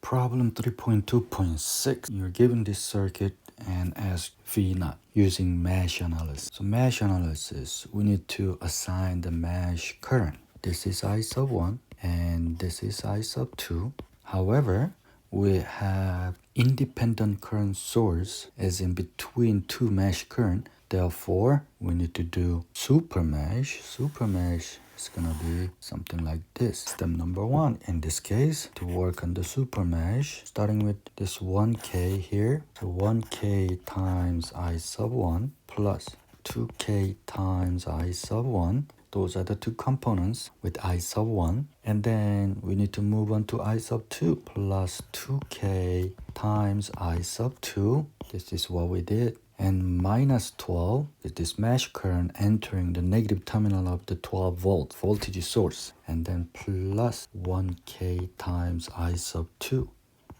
Problem 3.2.6. You're given this circuit and asked V naught using mesh analysis. So mesh analysis, we need to assign the mesh current. This is I sub 1 and this is I sub 2. However, we have independent current source as in between two mesh current. Therefore, we need to do super mesh. Super mesh is gonna be something like this. Step number 1, in this case, to work on the super mesh, starting with this 1K here. So 1K times I sub 1 plus 2K times I sub 1. Those are the two components with I sub 1. And then we need to move on to I sub 2 plus 2K times I sub 2. This is what we did. And minus 12 is this mesh current entering the negative terminal of the 12 volt voltage source. And then plus 1K times I sub 2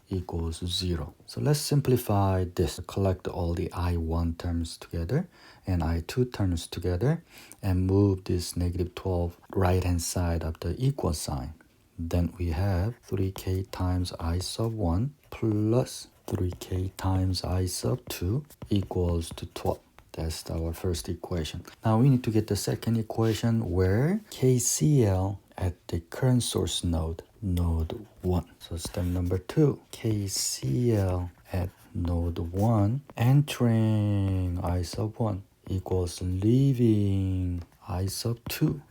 equals 0. So let's simplify this. Collect all the I1 terms together and I2 terms together and move this negative 12 right hand side of the equal sign. Then we have 3K times I sub 1 plus 3K times I sub 2 equals to 12. That's our first equation. Now we need to get the second equation where KCL at the current source node 1. So step number 2, KCL at node 1 entering I sub 1 equals leaving I sub 2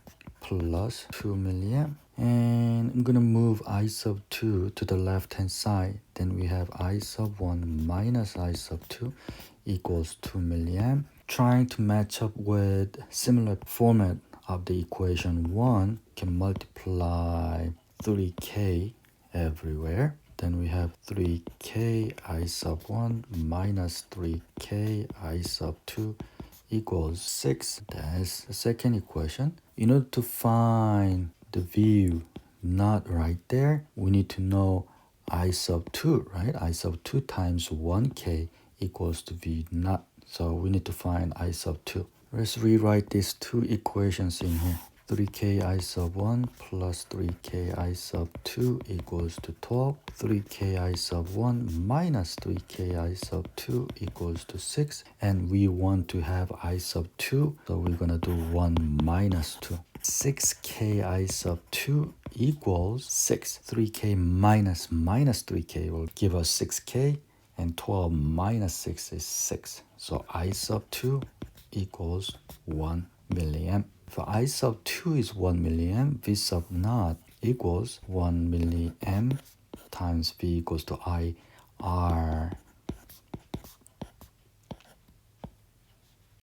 plus 2 milliamp. And I'm gonna move I sub 2 to the left hand side. Then we have I sub 1 minus I sub 2 equals 2 milliamp. Trying to match up with similar format of the equation 1, can multiply 3K everywhere. Then we have 3K I sub 1 minus 3K I sub 2 equals 6. That's the second equation. In order to find the V naught right there, we need to know I sub 2, right? I sub 2 times 1K equals to V naught. So we need to find I sub 2. Let's rewrite these two equations in here. 3K I sub 1 plus 3K I sub 2 equals to 12. 3K I sub 1 minus 3K I sub 2 equals to 6. And we want to have I sub 2, so we're going to do 1 minus 2. 6K I sub 2 equals 6. 3K minus 3K will give us 6K. And 12 minus 6 is 6. So I sub 2 equals 1 milliamp. For I sub 2 is 1 milliamp, V sub naught equals 1 milliamp times V equals to IR